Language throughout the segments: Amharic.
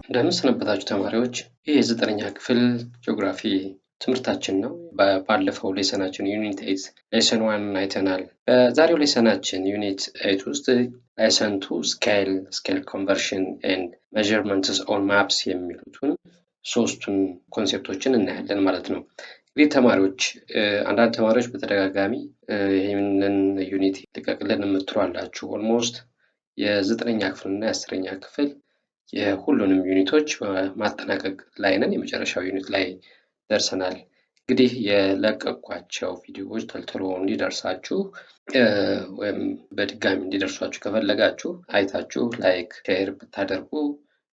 እንደምን ሰነበታችሁ ተማሪዎች። ይህ የዘጠነኛ ክፍል ጂኦግራፊ ትምህርታችን ነው። ባለፈው ሌሰናችን ዩኒት 8 ሌሰን 1 አይተናል። በዛሬው ሌሰናችን ዩኒት 8 ውስጥ ሌሰን 2 ስኬል ኮንቨርሽን ኤንድ ሜዠርመንትስ ኦን ማፕስ የሚሉትን ሶስቱን ኮንሴፕቶችን እናያለን ማለት ነው። እንግዲህ ተማሪዎች አንዳንድ ተማሪዎች በተደጋጋሚ ይህንን ዩኒት ልቀቅልን የምትሉ አላችሁ። ኦልሞስት የዘጠነኛ ክፍልና የአስረኛ ክፍል የሁሉንም ዩኒቶች ማጠናቀቅ ላይ ነን። የመጨረሻው ዩኒት ላይ ደርሰናል። እንግዲህ የለቀቅኳቸው ቪዲዮዎች ቶሎ እንዲደርሳችሁ ወይም በድጋሚ እንዲደርሷችሁ ከፈለጋችሁ አይታችሁ ላይክ ሼር ብታደርጉ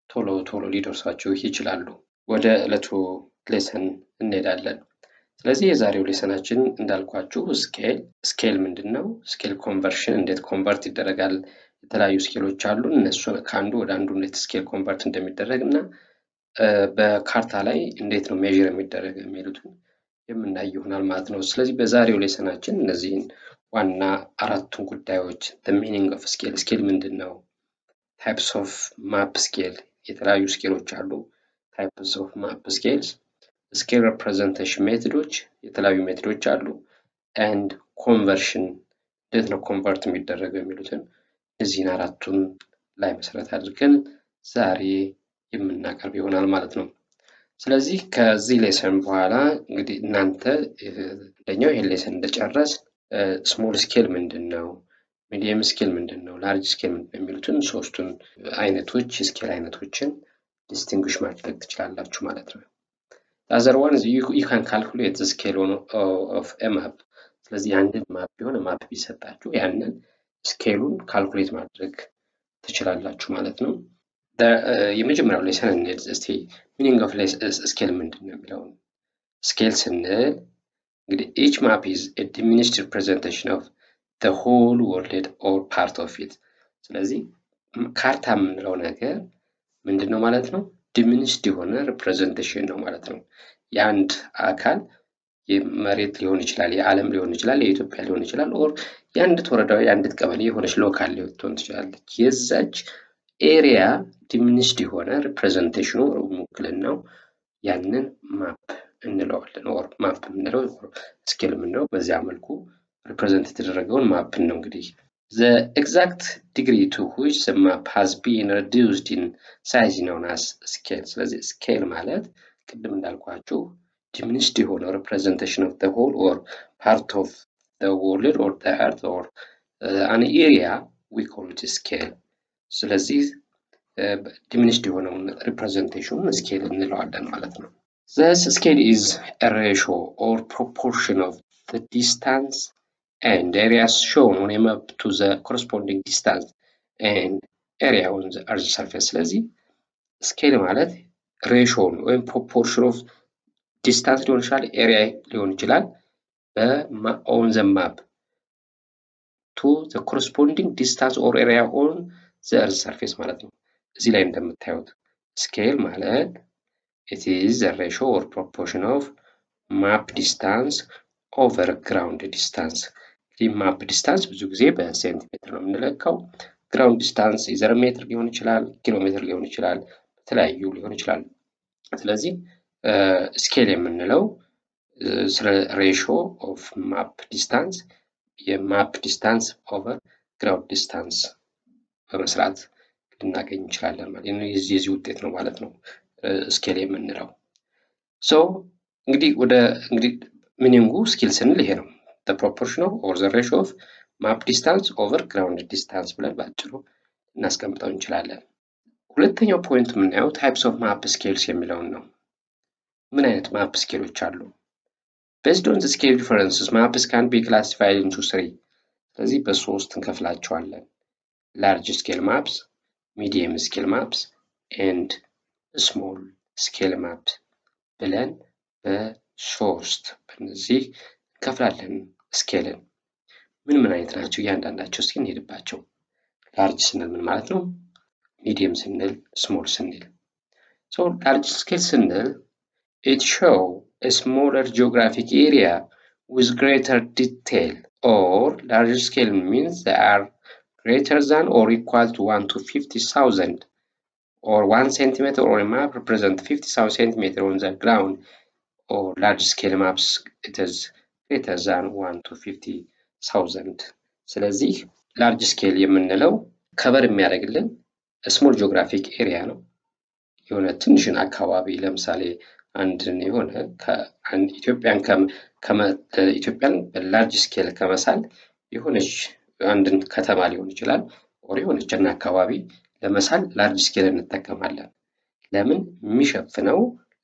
ቶሎ ሊደርሷችሁ ይችላሉ። ወደ ዕለቱ ሌሰን እንሄዳለን። ስለዚህ የዛሬው ሌሰናችን እንዳልኳችሁ ስኬል ምንድነው? ስኬል ኮንቨርሽን እንዴት ኮንቨርት ይደረጋል? የተለያዩ ስኬሎች አሉ። እነሱን ከአንዱ ወደ አንዱ እንዴት ስኬል ኮንቨርት እንደሚደረግ እና በካርታ ላይ እንዴት ነው ሜዠር የሚደረግ የሚሉትን የምናይ ይሆናል ማለት ነው። ስለዚህ በዛሬው ሌሰናችን እነዚህን ዋና አራቱን ጉዳዮች the meaning of ስኬል ምንድነው? types of map scale የተለያዩ ስኬሎች አሉ። types of map scales ስኬል representation ሜቶዶች የተለያዩ ሜቶዶች አሉ። and conversion እንዴት ነው ኮንቨርት የሚደረገው የሚሉትን እዚህን አራቱን ላይ መሰረት አድርገን ዛሬ የምናቀርብ ይሆናል ማለት ነው። ስለዚህ ከዚህ ሌሰን በኋላ እንግዲህ እናንተ እንደኛው ይሄን ሌሰን እንደጨረስ ስሞል ስኬል ምንድነው? ሚዲየም ስኬል ምንድነው? ላርጅ ስኬል ምንድነው? የሚሉትን ሶስቱን አይነቶች ስኬል አይነቶችን ዲስቲንጉሽ ማድረግ ትችላላችሁ ማለት ነው። The other one is you can calculate the scale of a map. ስለዚህ አንድን ማፕ ቢሆን ማፕ ቢሰጣችሁ ያንን ስኬሉን ካልኩሌት ማድረግ ትችላላችሁ ማለት ነው። የመጀመሪያው ሌሰን እንሂድ እስቲ ሚኒንግ ኦፍ ስኬል ምንድነው የሚለውን። ስኬል ስንል እንግዲህ each map is a diminished representation of the whole world or part of it. ስለዚህ ካርታ የምንለው ነገር ምንድነው ማለት ነው? ዲሚኒሽድ የሆነ ሪፕሬዘንቴሽን ነው ማለት ነው። የአንድ አካል የመሬት ሊሆን ይችላል፣ የዓለም ሊሆን ይችላል፣ የኢትዮጵያ ሊሆን ይችላል፣ ኦር የአንዲት ወረዳዊ የአንዲት ቀበሌ የሆነች ሎካል ሊሆን ትችላለች። የዛች ኤሪያ ዲሚኒሽድ የሆነ ሪፕሬዘንቴሽኑ ውክልናው ያንን ማፕ እንለዋለን። ኦር ማፕ የምንለው ስኬል የምንለው በዚያ መልኩ ሪፕሬዘንት የተደረገውን ማፕ ነው። እንግዲህ the exact degree to which the map has been reduced in size known as scale. ስለዚህ ስኬል ማለት ቅድም እንዳልኳችሁ diminished የሆነ representation of the whole or part of the world or the earth or an area we call it scale. ስለዚህ diminished የሆነውን representation scale እንለዋለን ማለት ነው። Thus scale is a ratio or proportion of the distance and areas shown on a map to the corresponding distance and area on the earth surface. ስለዚህ ስኬል ማለት ሬሽዮ ወይም ፕሮፖርሽን ኦፍ ዲስታንስ ሊሆን ይችላል፣ ኤሪያ ሊሆን ይችላል on the map to the corresponding distance or area on the earth surface ማለት ነው። እዚህ ላይ እንደምታዩት ስኬል ማለት it is the ratio or proportion of map distance over ground distance. ማፕ ዲስታንስ ብዙ ጊዜ በሴንቲሜትር ነው የምንለካው። ግራውንድ ዲስታንስ ኢዘር ሜትር ሊሆን ይችላል፣ ኪሎ ሜትር ሊሆን ይችላል፣ የተለያዩ ሊሆን ይችላል። ስለዚህ ስኬል የምንለው ስለ ሬሽዮ ኦፍ ማፕ ዲስታንስ የማፕ ዲስታንስ ኦቨር ግራውንድ ዲስታንስ በመስራት ልናገኝ እንችላለን ማለት ነው። የዚህ ውጤት ነው ማለት ነው ስኬል የምንለው። እንግዲህ ሚኒንጉ ስኬል ስንል ይሄ ነው። the proportion of or the ratio of map distance over ground distance ብለን ባጭሩ እናስቀምጠው እንችላለን። ሁለተኛው ፖይንት የምናየው types of map scales የሚለውን ነው። ምን አይነት ማፕ ስኬሎች አሉ? based on the scale differences maps can be classified into three. ስለዚህ በሶስት እንከፍላቸዋለን። large scale maps, medium scale maps and small scale maps ብለን በሶስት በእነዚህ እንከፍላለን ስኬልን። ምን አይነት ናቸው እያንዳንዳቸው እስኪ እንሄድባቸው። ላርጅ ስንል ምን ማለት ነው? ሚዲየም ስንል፣ ስሞል ስንል። ላርጅ ስኬል ስንል it show a smaller geographic area with greater detail, or large scale means they are greater than or equal to 1 to 50,000 or 1 centimeter on a map represent 50,000 centimeter on the ground, or large scale maps it is greater than 1 to 50,000. ስለዚህ ላርጅ ስኬል የምንለው ከቨር የሚያደርግልን ስሞል ጂኦግራፊክ ኤሪያ ነው። የሆነ ትንሽን አካባቢ ለምሳሌ አንድን የሆነ ኢትዮጵያን በላርጅ ስኬል ከመሳል የሆነች አንድን ከተማ ሊሆን ይችላል ኦር የሆነችን አካባቢ ለመሳል ላርጅ ስኬል እንጠቀማለን። ለምን? የሚሸፍነው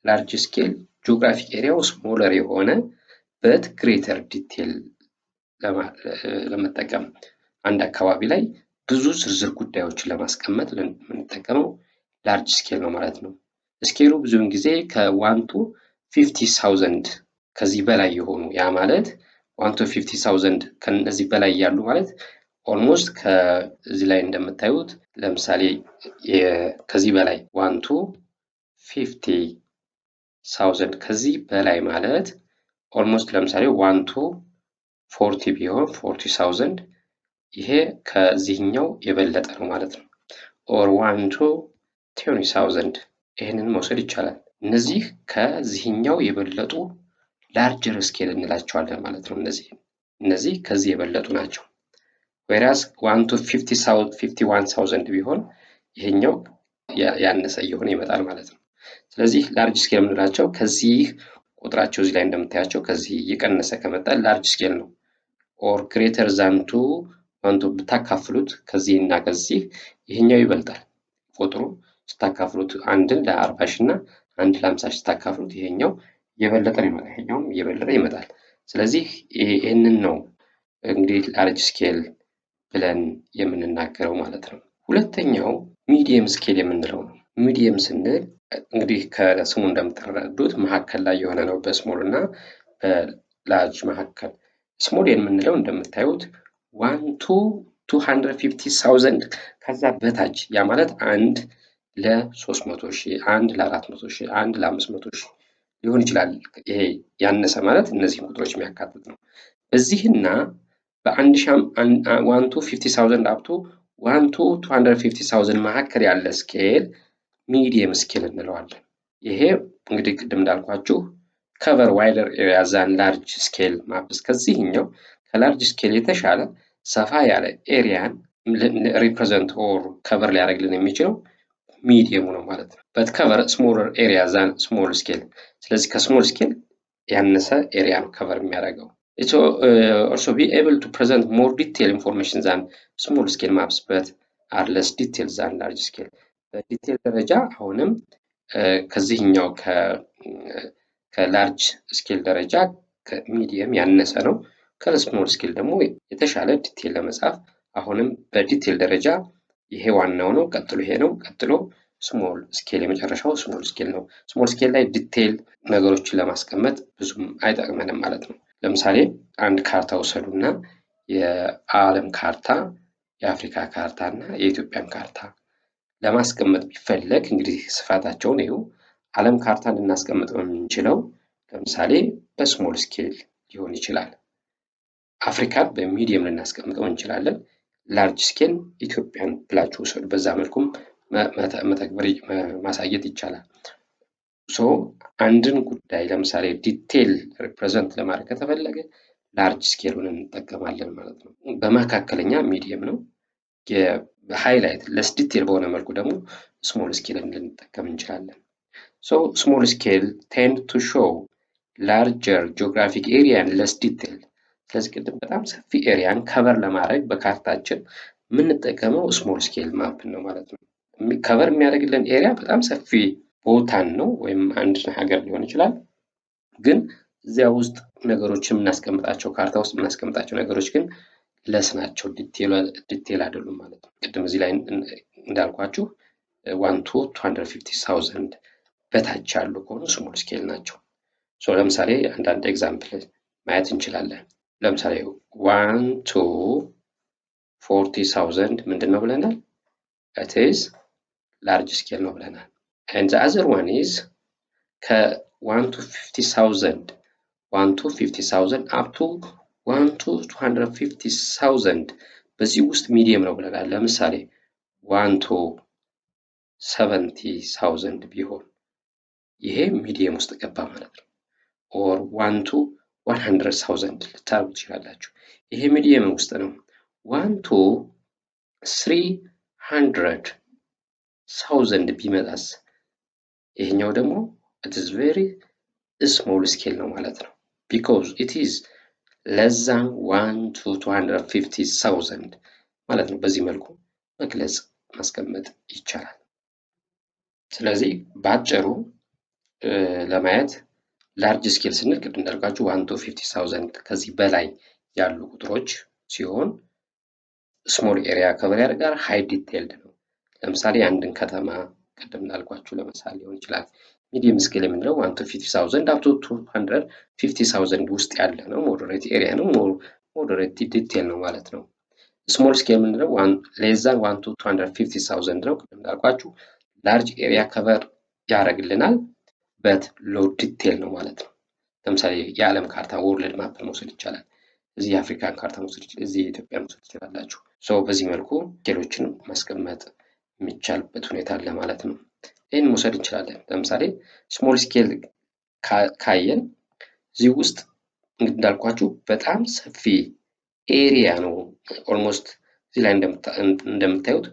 ላርጅ ስኬል ጂኦግራፊክ ኤሪያው ስሞለር የሆነ በት ግሬተር ዲቴል ለመጠቀም አንድ አካባቢ ላይ ብዙ ዝርዝር ጉዳዮችን ለማስቀመጥ የምንጠቀመው ላርጅ ስኬል ነው ማለት ነው። ስኬሉ ብዙውን ጊዜ ከ1 to 50,000 ከዚህ በላይ የሆኑ ያ ማለት 1 to 50,000 ከነዚህ በላይ ያሉ ማለት ኦልሞስት ከዚህ ላይ እንደምታዩት ለምሳሌ ከዚህ በላይ 1 to 50,000 ከዚህ በላይ ማለት ኦልሞስት ለምሳሌ 1 to 40 ቢሆን 40,000 ይሄ ከዚህኛው የበለጠ ነው ማለት ነው። ኦር 1 to 20,000 ይሄንን መውሰድ ይቻላል። እነዚህ ከዚህኛው የበለጡ ላርጀር ስኬል እንላቸዋለን ማለት ነው። እነዚህ ከዚህ የበለጡ ናቸው። whereas 1 to 51,000 ቢሆን ይሄኛው ያነሰ እየሆነ ይመጣል ማለት ነው። ስለዚህ ላርጅ ስኬል የምንላቸው ከዚህ ቁጥራቸው እዚህ ላይ እንደምታያቸው ከዚህ እየቀነሰ ከመጣ ላርጅ ስኬል ነው። ኦር ግሬተር ዛን ቱ ብታካፍሉት ከዚህ እና ከዚህ ይሄኛው ይበልጣል። ቁጥሩ ስታካፍሉት አንድን ለ40 ሺህ እና አንድ ለ50 ሺህ ስታካፍሉት ይሄኛው እየበለጠ ይመጣል፣ ይሄኛውም እየበለጠ ይመጣል። ስለዚህ ይሄንን ነው እንግዲህ ላርጅ ስኬል ብለን የምንናገረው ማለት ነው። ሁለተኛው ሚዲየም ስኬል የምንለው ነው። ሚዲየም ስንል እንግዲህ ከስሙ እንደምትረዱት መካከል ላይ የሆነ ነው በስሞል እና በላርጅ መካከል። ስሞል የምንለው እንደምታዩት 1 to 250,000 ከዛ በታች ያ ማለት 1 ለ300,000 1 ለ400,000 1 ለ500,000 ሊሆን ይችላል። ይሄ ያነሰ ማለት እነዚህ ቁጥሮች የሚያካትት ነው። በዚህና በ1 to 50,000 up to 1 to 250,000 መካከል ያለ ስኬል ሚዲየም ስኬል እንለዋለን። ይሄ እንግዲህ ቅድም እንዳልኳችሁ cover wider area than large scale maps ከዚህኛው ከላርጅ ስኬል የተሻለ ሰፋ ያለ ኤሪያን ሪፕሬዘንት ኦር ከቨር ሊያደርግልን የሚችለው ሚዲየሙ ነው ማለት ነው። but cover smaller area than small scale ስለዚህ ከስሞል ስኬል ያነሰ ኤሪያ ነው ከቨር የሚያደርገው። it also be able to present more detailed information than small scale maps but are less detailed than large scale በዲቴል ደረጃ አሁንም ከዚህኛው ከላርጅ ስኬል ደረጃ ከሚዲየም ያነሰ ነው። ከስሞል ስኬል ደግሞ የተሻለ ዲቴል ለመጻፍ አሁንም በዲቴል ደረጃ ይሄ ዋናው ነው፣ ቀጥሎ ይሄ ነው፣ ቀጥሎ ስሞል ስኬል የመጨረሻው ስሞል ስኬል ነው። ስሞል ስኬል ላይ ዲቴል ነገሮችን ለማስቀመጥ ብዙም አይጠቅመንም ማለት ነው። ለምሳሌ አንድ ካርታ ወሰዱና የዓለም ካርታ፣ የአፍሪካ ካርታ እና የኢትዮጵያን ካርታ ለማስቀመጥ ቢፈለግ እንግዲህ ስፋታቸውን ይኸው ዓለም ካርታን ልናስቀምጥ የምንችለው ለምሳሌ በስሞል ስኬል ሊሆን ይችላል። አፍሪካን በሚዲየም ልናስቀምጠው እንችላለን። ላርጅ ስኬል ኢትዮጵያን ብላችሁ ወሰዱ። በዛ መልኩም መተግበር ማሳየት ይቻላል። አንድን ጉዳይ ለምሳሌ ዲቴል ሪፕሬዘንት ለማድረግ ከተፈለገ ላርጅ ስኬሉን እንጠቀማለን ማለት ነው። በመካከለኛ ሚዲየም ነው። በሃይላይት ለስ ዲቴል በሆነ መልኩ ደግሞ ስሞል ስኬልን ልንጠቀም እንችላለን። ስሞል ስኬል ቴንድ ቱ ሾው ላርጀር ጂኦግራፊክ ኤሪያን ለስ ዲቴል። ስለዚህ ቅድም በጣም ሰፊ ኤሪያን ከቨር ለማድረግ በካርታችን የምንጠቀመው ስሞል ስኬል ማፕ ነው ማለት ነው። ከቨር የሚያደርግልን ኤሪያ በጣም ሰፊ ቦታን ነው ወይም አንድ ሀገር ሊሆን ይችላል። ግን እዚያ ውስጥ ነገሮችን የምናስቀምጣቸው ካርታ ውስጥ የምናስቀምጣቸው ነገሮች ግን ለስ ናቸው፣ ዲቴል አይደሉም ማለት ነው። ቅድም እዚህ ላይ እንዳልኳችሁ 1 to 250,000 በታች ያሉ ከሆኑ ስሞል ስኬል ናቸው። ለምሳሌ አንዳንድ ኤግዛምፕል ማየት እንችላለን። ለምሳሌ 1 to 40,000 ምንድን ነው ብለናል? it is large scale ነው ብለናል። and the other one is ከ1 to 50,000 up to 1 to 250,000 በዚህ ውስጥ ሚዲየም ነው ብለናል። ለምሳሌ 1 to 70,000 ቢሆን ይሄ ሚዲየም ውስጥ ገባ ማለት ነው። ኦር 1 to 100,000 ልታርጉ ትችላላችሁ። ይሄ ሚዲየም ውስጥ ነው። 1 to 300,000 ቢመጣስ ይሄኛው ደግሞ it is very small scale ነው ማለት ነው። because it is less than 1 to 250,000 ማለት ነው። በዚህ መልኩ መግለጽ ማስቀመጥ ይቻላል። ስለዚህ ባጭሩ ለማየት ላርጅ ስኬል ስንል ቅድም እንዳልኳችሁ 1 to 50,000 ከዚህ በላይ ያሉ ቁጥሮች ሲሆን ስሞል ኤሪያ ከቨር ያደርጋል፣ ሃይ ዲቴይልድ ነው። ለምሳሌ አንድን ከተማ ቅድም እንዳልኳችሁ ለምሳሌ ሊሆን ይችላል። ሚዲየም ስኬል የምንለው 1 to 50,000 up to 250,000 ውስጥ ያለ ነው። ሞደሬት ኤሪያ ነው፣ ሞደሬት ዲቴይል ነው ማለት ነው። ስሞል ስኬል የምንለው less than 1 to 250,000 ነው። ቅድም እንዳልኳችሁ ላርጅ ኤሪያ ከቨር ያደርግልናል በት ሎ ዲቴይል ነው ማለት ነው። ለምሳሌ የዓለም ካርታ ወርልድ ማፕ መውሰድ ይቻላል። እዚህ የአፍሪካን ካርታ መውሰድ ይችላል፣ እዚህ የኢትዮጵያ መውሰድ ይችላላችሁ። በዚህ መልኩ ስኬሎችን ማስቀመጥ የሚቻልበት ሁኔታ አለ ማለት ነው። ይህን መውሰድ እንችላለን። ለምሳሌ ስሞል ስኬል ካየን እዚህ ውስጥ እንዳልኳችሁ በጣም ሰፊ ኤሪያ ነው። ኦልሞስት እዚህ ላይ እንደምታዩት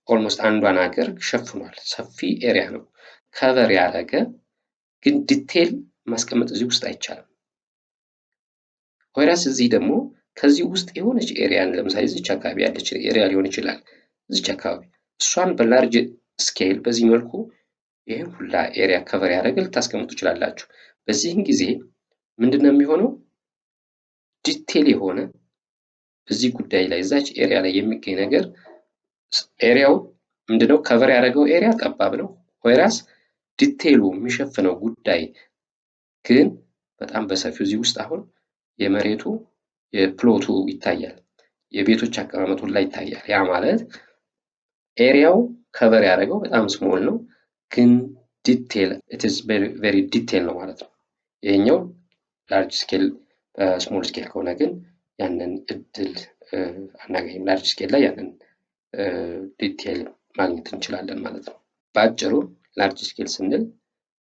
ኦልሞስት አንዷን ሀገር ሸፍኗል። ሰፊ ኤሪያ ነው ከቨር ያደረገ፣ ግን ዲቴይል ማስቀመጥ እዚህ ውስጥ አይቻልም። ወይራስ እዚህ ደግሞ ከዚህ ውስጥ የሆነች ኤሪያን ለምሳሌ እዚች አካባቢ ያለች ኤሪያ ሊሆን ይችላል። እዚች አካባቢ እሷን በላርጅ ስኬል በዚህ መልኩ ይሄን ሁላ ኤሪያ ከቨር ያደረገ ልታስቀምጡ ትችላላችሁ። በዚህን ጊዜ ምንድነው የሚሆነው? ዲቴይል የሆነ በዚህ ጉዳይ ላይ እዛች ኤሪያ ላይ የሚገኝ ነገር ኤሪያው ምንድነው ከቨር ያደረገው ኤሪያ ጠባብ ነው። ወይራስ ዲቴይሉ የሚሸፍነው ጉዳይ ግን በጣም በሰፊው እዚህ ውስጥ አሁን የመሬቱ የፕሎቱ ይታያል፣ የቤቶች አቀማመጡ ላይ ይታያል። ያ ማለት ኤሪያው ከቨር ያደረገው በጣም ስሞል ነው፣ ግን ዲቴይል it is very ዲቴይል ነው ማለት ነው። ይሄኛው ላርጅ ስኬል ስሞል ስኬል ከሆነ ግን ያንን እድል አናገኝም። ላርጅ ስኬል ላይ ያንን ዲቴይል ማግኘት እንችላለን ማለት ነው። በአጭሩ ላርጅ ስኬል ስንል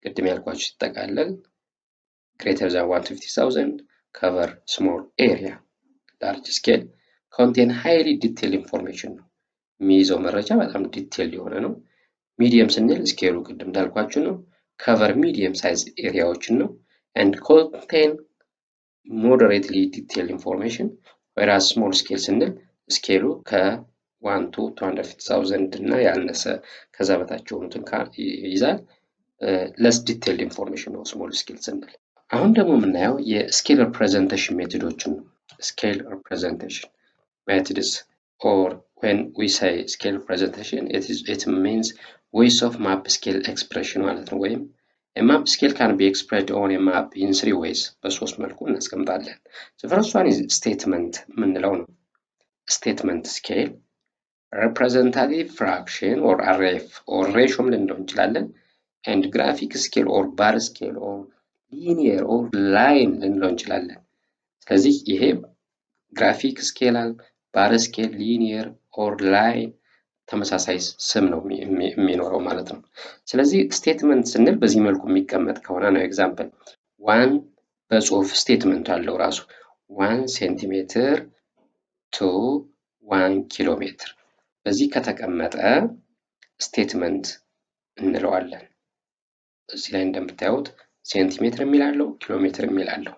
ቅድም ያልኳችሁ ሲጠቃለል greater than 150,000 cover small area። large scale contain highly detailed information ነው። የሚይዘው መረጃ በጣም ዲቴይል የሆነ ነው። ሚዲየም ስንል ስኬሉ ቅድም እንዳልኳችሁ ነው። cover medium size ኤሪያዎችን ነው። and contain moderately detailed information። whereas small scale ስንል ስኬሉ ከ1 to 250,000 እና ያነሰ ከዛ በታች የሆኑትን ይይዛል። less detailed information ነው small scale ስንል። አሁን ደግሞ የምናየው የስኬል ሪፕሬዘንቴሽን ሜቶዶችን ነው። ስኬል ሪፕሬዘንቴሽን methods, or when we say scale representation, it means ways of map scale expression ማለት ነው። ወይም a map scale can be expressed on a map in 3 ways። በሶስት መልኩ እናስቀምጣለን። the first one is statement የምንለው ነው። statement scale representative fraction or RF or ratio ልንለው እንችላለን። and graphic scale or bar scale or linear or line ልንለው እንችላለን። ስለዚህ ይሄ ግራፊክ ስኬል፣ ባር ስኬል፣ ሊኒየር ኦር ላይን ተመሳሳይ ስም ነው የሚኖረው ማለት ነው። ስለዚህ ስቴትመንት ስንል በዚህ መልኩ የሚቀመጥ ከሆነ ነው። ኤግዛምፕል 1 በጽሁፍ ስቴትመንት አለው ራሱ 1 ሴንቲሜትር ቱ 1 ኪሎ ሜትር በዚህ ከተቀመጠ ስቴትመንት እንለዋለን። እዚህ ላይ እንደምታዩት ሴንቲሜትር የሚላለው ኪሎ ሜትር የሚላለው።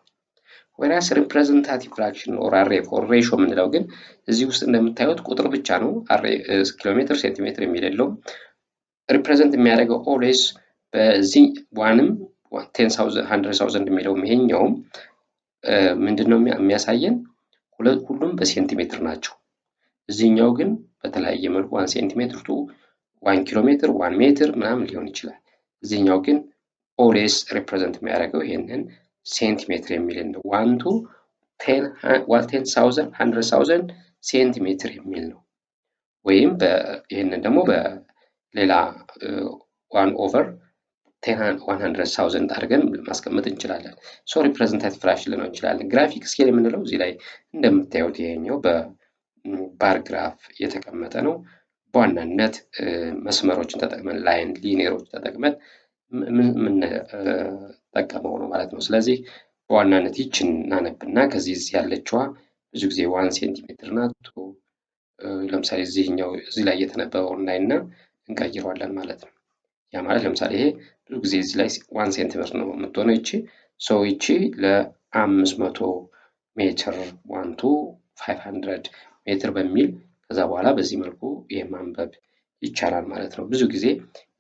whereas representative fraction or RF or ratio የምንለው ግን እዚህ ውስጥ እንደምታዩት ቁጥር ብቻ ነው። ኪሎ ሜትር ሴንቲሜትር የሚለው ሪፕሬዘንት የሚያደርገው always በዚህ ዋንም 10,000 100,000 የሚለው ይሄኛውም ምንድነው የሚያሳየን ሁሉም በሴንቲሜትር ናቸው። እዚህኛው ግን በተለያየ መልኩ 1 ሴንቲሜትር ቱ 1 ኪሎ ሜትር 1 ሜትር ምናምን ሊሆን ይችላል። እዚህኛው ግን always represent የሚያደርገው ይሄንን ሴንቲሜትር የሚልን ነው። 1 to 10,000 100,000 ሴንቲሜትር የሚል ነው። ወይም ይሄንን ደግሞ በሌላ 1/100,000 አድርገን ማስቀመጥ እንችላለን። ሪፕሬዘንታቲቭ ፍራክሽን ልንለው እንችላለን። ግራፊክ ስኬል የምንለው እዚህ ላይ እንደምታዩት ይሄኛው በባር ግራፍ የተቀመጠ ነው። በዋናነት መስመሮችን ተጠቅመን ላይን ሊኒየሮች ተጠቅመን የምንጠቀመው ነው ማለት ነው። ስለዚህ በዋናነት ይችን እናነብና ከዚህ ያለችዋ ብዙ ጊዜ 1 ሴንቲሜትር ናት። ለምሳሌ እዚህ ላይ የተነበበውን እናይና እንቀይረዋለን ማለት ነው። ያ ማለት ለምሳሌ ይሄ ብዙ ጊዜ እዚህ ላይ 1 ሴንቲሜትር ነው የምትሆነው ይቺ ይቺ ለ500 ሜትር 1 to 500 ሜትር በሚል ከዛ በኋላ በዚህ መልኩ ማንበብ ይቻላል ማለት ነው። ብዙ ጊዜ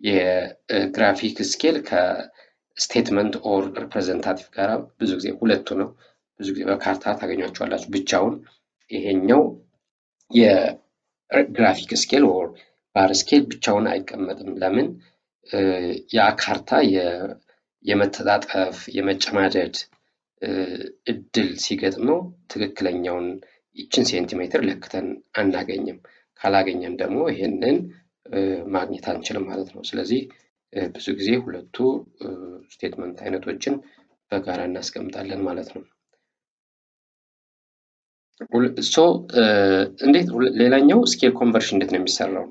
የግራፊክ ስኬል ከስቴትመንት ኦር ሪፕሬዘንታቲቭ ጋር ብዙ ጊዜ ሁለቱ ነው። ብዙ ጊዜ በካርታ ታገኟቸዋላችሁ። ብቻውን ይሄኛው የግራፊክ ስኬል ኦር ባር ስኬል ብቻውን አይቀመጥም። ለምን? ያ ካርታ የመተጣጠፍ የመጨማደድ እድል ሲገጥመው ትክክለኛውን ይችን ሴንቲሜትር ለክተን አናገኝም። ካላገኘን ደግሞ ይሄንን ማግኘት አንችልም ማለት ነው። ስለዚህ ብዙ ጊዜ ሁለቱ ስቴትመንት አይነቶችን በጋራ እናስቀምጣለን ማለት ነው። እንዴት ሌላኛው ስኬል ኮንቨርሽን እንዴት ነው የሚሰራው?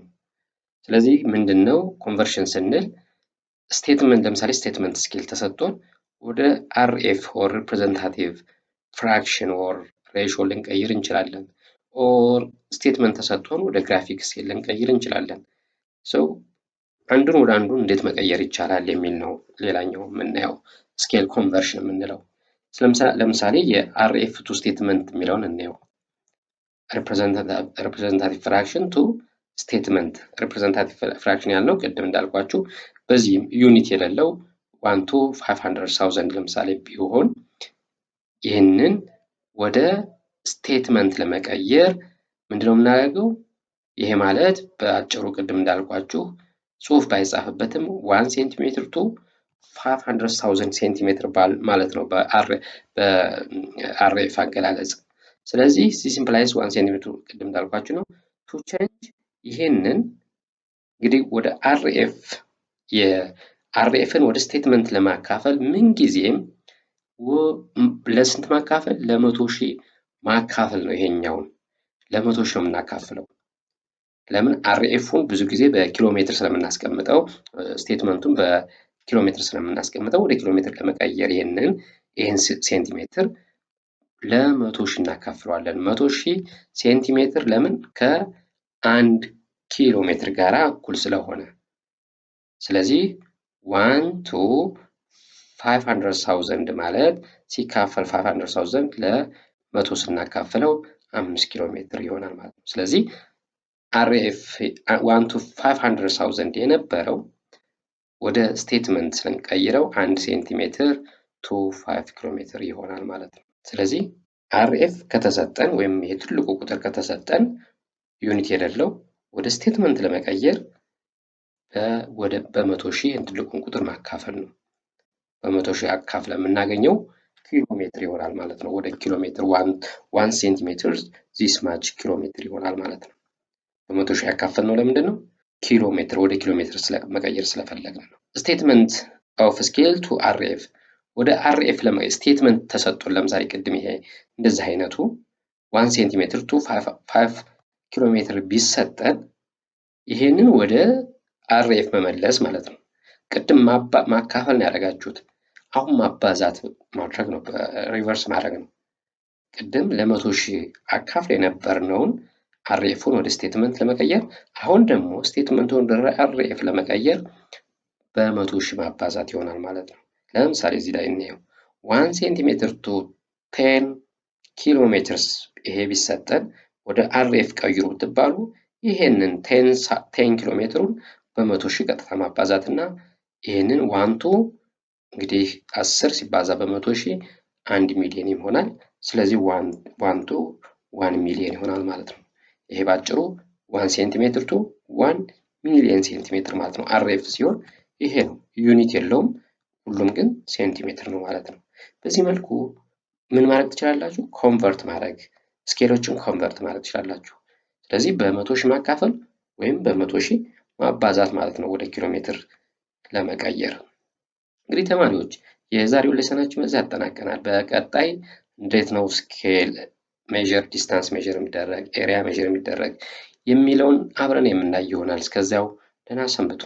ስለዚህ ምንድነው ኮንቨርሽን ስንል ስቴትመንት ለምሳሌ ስቴትመንት ስኬል ተሰጥቶን ወደ አርኤፍ ኦር ሪፕሬዘንታቲቭ ፍራክሽን ኦር ሬሽዮ ልንቀይር እንችላለን። ኦር ስቴትመንት ተሰጥቶን ወደ ግራፊክ ስኬል ልንቀይር እንችላለን። አንዱን ወደ አንዱ እንዴት መቀየር ይቻላል የሚል ነው ሌላኛው የምናየው ስኬል ኮንቨርሽን የምንለው። ለምሳሌ የአርኤፍ ቱ ስቴትመንት የሚለውን እናየው። ሪፕሬዘንታቲቭ ፍራክሽን ቱ ስቴትመንት ሪፕሬዘንታቲቭ ፍራክሽን ያልነው ቅድም እንዳልኳችሁ በዚህም ዩኒት የሌለው 1 to 500,000 ለምሳሌ ቢሆን ይህንን ወደ ስቴትመንት ለመቀየር ምንድነው የምናደርገው? ይሄ ማለት በአጭሩ ቅድም እንዳልኳችሁ ጽሁፍ ባይጻፍበትም 1 ሴንቲሜትር ቱ 500,000 ሴንቲሜትር ማለት ነው በአርኤፍ አገላለጽ። ስለዚህ this implies 1 ሴንቲሜትር ቅድም እንዳልኳችሁ ነው to change ይሄንን እንግዲህ ወደ የአርኤፍን ወደ ስቴትመንት ለማካፈል ምን ጊዜም ለስንት ማካፈል? ለ100,000 ማካፈል ነው። ይሄኛውን ለ100,000 ነው የምናካፍለው። ለምን? አርኤፉን ብዙ ጊዜ በኪሎ ሜትር ስለምናስቀምጠው ስቴትመንቱን በኪሎ ሜትር ስለምናስቀምጠው ወደ ኪሎ ሜትር ለመቀየር ይሄን ሴንቲሜትር ለ100,000 እናካፍለዋለን። 100,000 ሴንቲሜትር ለምን? ከ1 ኪሎ ሜትር ጋር እኩል ስለሆነ። ስለዚህ 1 to 500,000 ማለት ሲካፈል 500,000 ለ100 ስናካፍለው 5 ኪሎ ሜትር ይሆናል ማለት ነው። ስለዚህ አርኤፍ 1 to 500,000 የነበረው ወደ ስቴትመንት ስንቀይረው 1 ሴንቲሜትር to 5 ኪሎ ሜትር ይሆናል ማለት ነው። ስለዚህ አርኤፍ ከተሰጠን ወይም የትልቁ ቁጥር ከተሰጠን ዩኒት የሌለው ወደ ስቴትመንት ለመቀየር በ100,000 ትልቁን ቁጥር ማካፈል ነው። በ100,000 አካፍለን የምናገኘው ኪሎ ሜትር ይሆናል ማለት ነው። ወደ ኪሎ ሜትር 1 ሴንቲሜትር ዚስ ማች ኪሎ ሜትር ይሆናል ማለት ነው። በ100,000 ያካፈልነው ለምንድን ነው? ኪሎ ሜትር ወደ ኪሎ ሜትር መቀየር ስለፈለግን ነው። ስቴትመንት ኦፍ ስኬል ቱ አርኤፍ ወደ አርኤፍ ስቴትመንት ተሰጥቶን ለምሳሌ ቅድም ይሄ እንደዚህ አይነቱ 1 ሴንቲሜትር ቱ 5 ኪሎ ሜትር ቢሰጠን ይሄንን ወደ አርኤፍ መመለስ ማለት ነው። ቅድም ማካፈል ነው ያደረጋችሁት። አሁን ማባዛት ማድረግ ነው፣ ሪቨርስ ማድረግ ነው። ቅድም ለ100,000 አካፍል የነበርነውን አርኤፉን ወደ ስቴትመንት ለመቀየር አሁን ደግሞ ስቴትመንቱን ወደ አርኤፍ ለመቀየር በ100,000 ማባዛት ይሆናል ማለት ነው። ለምሳሌ እዚህ ላይ እናየው 1 ሴንቲሜትር ቱ 10 ኪሎ ሜትርስ ይሄ ቢሰጠን ወደ አርኤፍ ቀይሩ ብትባሉ ይሄንን 10 ኪሎ ሜትሩን በ100,000 ቀጥታ ማባዛት እና ይሄንን 1 እንግዲህ 10 ሲባዛ በ100,000 1 ሚሊዮን ይሆናል። ስለዚህ 1 to 1 ሚሊዮን ይሆናል ማለት ነው። ይሄ ባጭሩ 1 ሴንቲሜትር ቱ 1 ሚሊዮን ሴንቲሜትር ማለት ነው። አርኤፍ ሲሆን ይሄ ነው፣ ዩኒት የለውም፣ ሁሉም ግን ሴንቲሜትር ነው ማለት ነው። በዚህ መልኩ ምን ማድረግ ትችላላችሁ? ኮንቨርት ማድረግ፣ ስኬሎችን ኮንቨርት ማድረግ ትችላላችሁ። ስለዚህ በ100,000 ማካፈል ወይም በ100,000 ማባዛት ማለት ነው ወደ ኪሎ ሜትር ለመቀየር። እንግዲህ ተማሪዎች የዛሬው ሌሰናችን በዚህ ያጠናቀናል። በቀጣይ እንዴት ነው ስኬል ሜዥር፣ ዲስታንስ ሜዥር የሚደረግ፣ ኤሪያ ሜዥር የሚደረግ የሚለውን አብረን የምናይ ይሆናል። እስከዚያው ደህና ሰንብቱ።